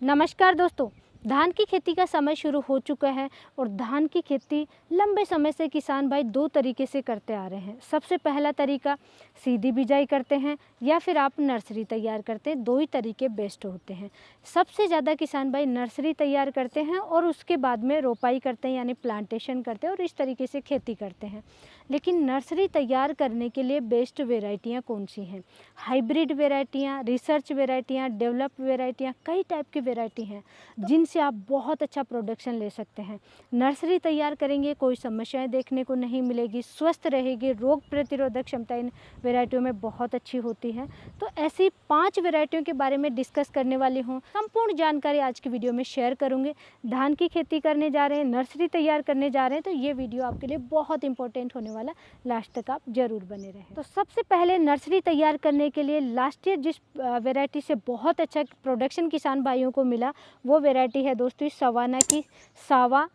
नमस्कार दोस्तों। धान की खेती का समय शुरू हो चुका है और धान की खेती लंबे समय से किसान भाई दो तरीके से करते आ रहे हैं। सबसे पहला तरीका सीधी बिजाई करते हैं या फिर आप नर्सरी तैयार करते हैं। दो ही तरीके बेस्ट होते हैं। सबसे ज़्यादा किसान भाई नर्सरी तैयार करते हैं और उसके बाद में रोपाई करते हैं यानी प्लांटेशन करते हैं और इस तरीके से खेती करते हैं। लेकिन नर्सरी तैयार करने के लिए बेस्ट वेराइटियाँ कौन सी हैं? हाइब्रिड वेराइटियाँ, रिसर्च वेराइटियाँ, डेवलप वेराइटियाँ, कई टाइप की वेराइटी हैं जिनसे आप बहुत अच्छा प्रोडक्शन ले सकते हैं। नर्सरी तैयार करेंगे कोई समस्याएं देखने को नहीं मिलेगी, स्वस्थ रहेगी, रोग प्रतिरोधक क्षमता इन वेराइटियों में बहुत अच्छी होती है। तो ऐसी 5 वेराइटियों के बारे में डिस्कस करने वाली हूँ। संपूर्ण जानकारी आज की वीडियो में शेयर करूँगी। धान की खेती करने जा रहे हैं, नर्सरी तैयार करने जा रहे हैं, तो ये वीडियो आपके लिए बहुत इंपॉर्टेंट होने वाला, लास्ट तक आप जरूर बने रहें। तो सबसे पहले नर्सरी तैयार करने के लिए लास्ट ईयर जिस वेराइटी से बहुत अच्छा प्रोडक्शन किसान भाइयों को मिला वो वेराइटी है दोस्तों सवाना की सावा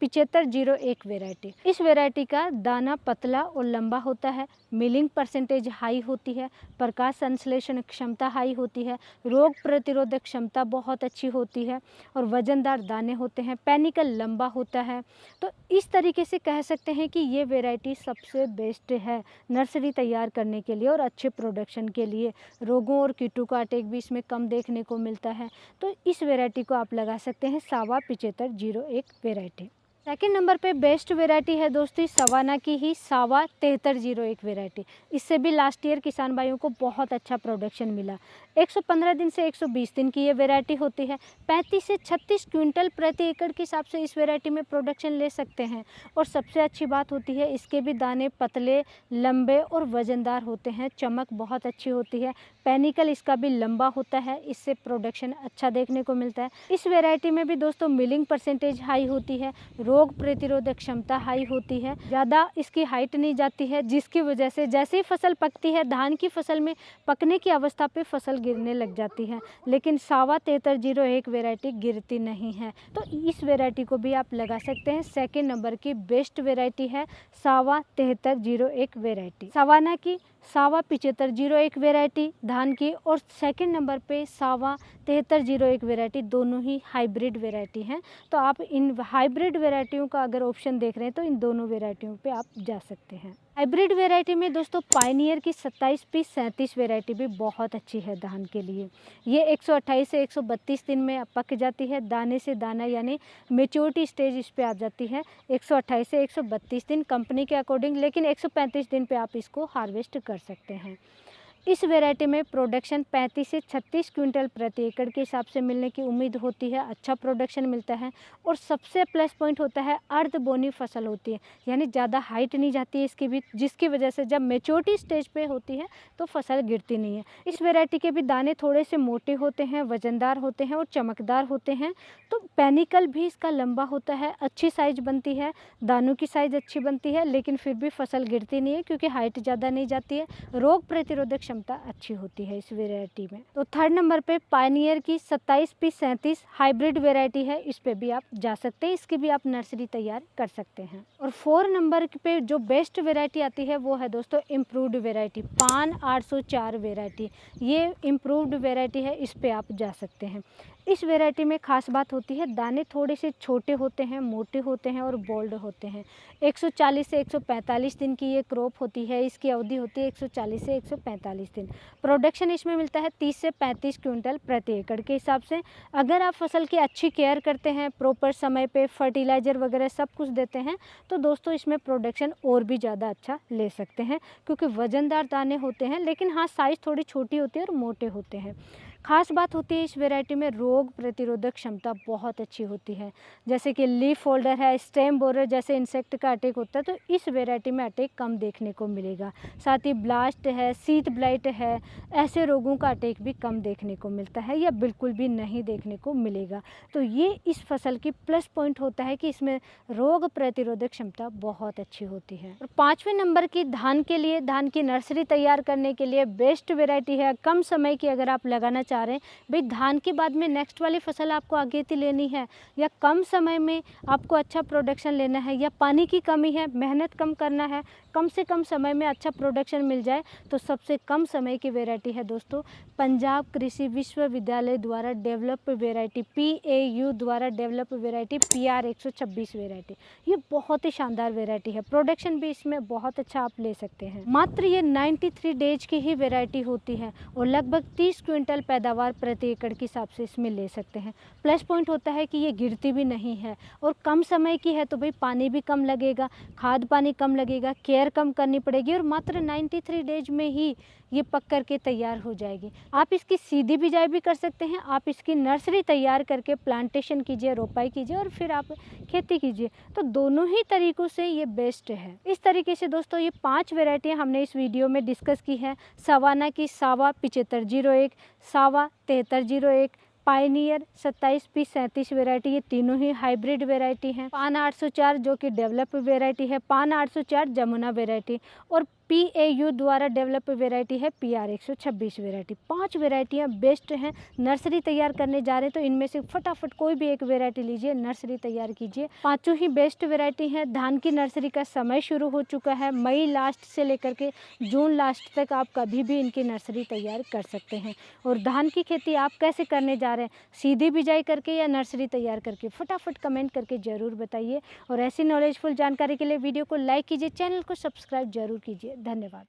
7501 वेराइटी। इस वेराइटी का दाना पतला और लंबा होता है, मिलिंग परसेंटेज हाई होती है, प्रकाश संश्लेषण क्षमता हाई होती है, रोग प्रतिरोधक क्षमता बहुत अच्छी होती है और वजनदार दाने होते हैं, पैनिकल लंबा होता है। तो इस तरीके से कह सकते हैं कि ये वेराइटी सबसे बेस्ट है नर्सरी तैयार करने के लिए और अच्छे प्रोडक्शन के लिए। रोगों और कीटों का अटैक भी इसमें कम देखने को मिलता है। तो इस वेराइटी को आप लगा सकते हैं सावा 7501 वेराइटी। सेकंड नंबर पे बेस्ट वेराइटी है दोस्तों सवाना की ही सावा 7301 वेराइटी। इससे भी लास्ट ईयर किसान भाइयों को बहुत अच्छा प्रोडक्शन मिला। 115 दिन से 120 दिन की ये वेराइटी होती है। 35 से 36 क्विंटल प्रति एकड़ के हिसाब से इस वेराइटी में प्रोडक्शन ले सकते हैं। और सबसे अच्छी बात होती है इसके भी दाने पतले, लंबे और वजनदार होते हैं। चमक बहुत अच्छी होती है, पैनिकल इसका भी लंबा होता है, इससे प्रोडक्शन अच्छा देखने को मिलता है। इस वेराइटी में भी दोस्तों मिलिंग परसेंटेज हाई होती है, रोग प्रतिरोधक क्षमता हाई होती है, ज़्यादा इसकी हाइट नहीं जाती है, जिसकी वजह से जैसे ही फसल पकती है धान की फसल में पकने की अवस्था पे फसल गिरने लग जाती है। लेकिन सावा 7301 वेराइटी गिरती नहीं है। तो इस वेराइटी को भी आप लगा सकते हैं। सेकेंड नंबर की बेस्ट वेराइटी है सावा 7301 वेराइटी। सवाना की सावा 7501 वेराइटी धान की और सेकंड नंबर पे सावा 7301 वेराइटी, दोनों ही हाइब्रिड वेराइटी हैं। तो आप इन हाइब्रिड वेराइटियों का अगर ऑप्शन देख रहे हैं तो इन दोनों वेराइटियों पे आप जा सकते हैं। हाइब्रिड वेराइटी में दोस्तों पायनियर की 27P37 वेराइटी भी बहुत अच्छी है धान के लिए। ये 128 से 132 दिन में पक जाती है, दाने से दाना यानी मेच्योरिटी स्टेज इस पे आ जाती है 128 से 132 दिन कंपनी के अकॉर्डिंग, लेकिन 135 दिन पे आप इसको हार्वेस्ट कर सकते हैं। इस वेराइटी में प्रोडक्शन 35 से 36 क्विंटल प्रति एकड़ के हिसाब से मिलने की उम्मीद होती है। अच्छा प्रोडक्शन मिलता है और सबसे प्लस पॉइंट होता है अर्ध बोनी फसल होती है, यानी ज़्यादा हाइट नहीं जाती है इसकी भी, जिसकी वजह से जब मेच्योरिटी स्टेज पे होती है तो फसल गिरती नहीं है। इस वेराइटी के भी दाने थोड़े से मोटे होते हैं, वजनदार होते हैं और चमकदार होते हैं। तो पैनिकल भी इसका लंबा होता है, अच्छी साइज बनती है, दानों की साइज अच्छी बनती है, लेकिन फिर भी फसल गिरती नहीं है क्योंकि हाइट ज़्यादा नहीं जाती है। रोग प्रतिरोधक क्षमता अच्छी होती है इस वेराइटी में। तो थर्ड नंबर पे पायनियर की 27P37 हाइब्रिड वेराइटी है, इस पे भी आप जा सकते हैं, इसकी भी आप नर्सरी तैयार कर सकते हैं। और 4 नंबर पे जो बेस्ट वेराइटी आती है वो है दोस्तों इम्प्रूव्ड वेराइटी पान 804 वेराइटी। ये इम्प्रूव्ड वेराइटी है, इस पे आप जा सकते हैं। इस वेराइटी में खास बात होती है दाने थोड़े से छोटे होते हैं, मोटे होते हैं और बोल्ड होते हैं। 140 से 145 दिन की ये क्रॉप होती है, इसकी अवधि होती है 140 से 145 दिन। प्रोडक्शन इसमें मिलता है 30 से 35 क्विंटल प्रति एकड़ के हिसाब से। अगर आप फसल की अच्छी केयर करते हैं, प्रॉपर समय पे फर्टिलाइज़र वगैरह सब कुछ देते हैं, तो दोस्तों इसमें प्रोडक्शन और भी ज़्यादा अच्छा ले सकते हैं क्योंकि वज़नदार दाने होते हैं, लेकिन हाँ साइज़ थोड़ी छोटी होती है और मोटे होते हैं। खास बात होती है इस वेराइटी में रोग प्रतिरोधक क्षमता बहुत अच्छी होती है, जैसे कि लीफ फोल्डर है, स्टेम बोरर जैसे इंसेक्ट का अटैक होता है तो इस वेराइटी में अटैक कम देखने को मिलेगा। साथ ही ब्लास्ट है, सीट ब्लाइट है, ऐसे रोगों का अटैक भी कम देखने को मिलता है या बिल्कुल भी नहीं देखने को मिलेगा। तो ये इस फसल की प्लस पॉइंट होता है कि इसमें रोग प्रतिरोधक क्षमता बहुत अच्छी होती है। और 5वें नंबर की धान के लिए, धान की नर्सरी तैयार करने के लिए बेस्ट वेराइटी है, कम समय की अगर आप लगाना चाह रहे हैं, भाई धान के बाद में नेक्स्ट वाली फसल आपको अगेती लेनी है, या कम समय में आपको अच्छा प्रोडक्शन लेना है, या पानी की कमी है, मेहनत कम करना है, कम से कम समय में अच्छा प्रोडक्शन मिल जाए, तो सबसे कम समय की वैरायटी है दोस्तों पंजाब कृषि विश्वविद्यालय द्वारा डेवलप वैरायटी, PAU द्वारा डेवलप वैरायटी PR 126 वैरायटी। ये बहुत ही शानदार वैरायटी है, प्रोडक्शन भी इसमें बहुत अच्छा आप ले सकते हैं। मात्र ये 93 डेज की ही वैरायटी होती है और लगभग 30 क्विंटल पैदावार प्रति एकड़ के हिसाब से इसमें ले सकते हैं। प्लस पॉइंट होता है कि ये गिरती भी नहीं है और कम समय की है, तो भाई पानी भी कम लगेगा, खाद पानी कम लगेगा, केयर कम करनी पड़ेगी और मात्र 93 डेज में ही ये पक कर के तैयार हो जाएगी। आप इसकी सीधी बिजाई भी कर सकते हैं, आप इसकी नर्सरी तैयार करके प्लांटेशन कीजिए, रोपाई कीजिए और फिर आप खेती कीजिए, तो दोनों ही तरीक़ों से ये बेस्ट है। इस तरीके से दोस्तों ये 5 वैरायटियाँ हमने इस वीडियो में डिस्कस की है। सवाना की सावा 7501, सावा 7301, पायनियर 27P37 वैरायटी, ये तीनों ही हाइब्रिड वैरायटी हैं। पान 804 जो कि डेवलप वैरायटी है, पान 804 जमुना वैरायटी, और PAU द्वारा डेवलप वैरायटी है PR 126 वैरायटी। 5 वैरायटियाँ बेस्ट हैं। नर्सरी तैयार करने जा रहे हैं तो इनमें से फटाफट कोई भी एक वैरायटी लीजिए, नर्सरी तैयार कीजिए। पांचों ही बेस्ट वैरायटी हैं। धान की नर्सरी का समय शुरू हो चुका है, मई लास्ट से लेकर के जून लास्ट तक आप कभी भी इनकी नर्सरी तैयार कर सकते हैं। और धान की खेती आप कैसे करने जा रहे हैं, सीधी बिजाई करके या नर्सरी तैयार करके, फटाफट कमेंट करके ज़रूर बताइए। और ऐसी नॉलेजफुल जानकारी के लिए वीडियो को लाइक कीजिए, चैनल को सब्सक्राइब जरूर कीजिए। धन्यवाद।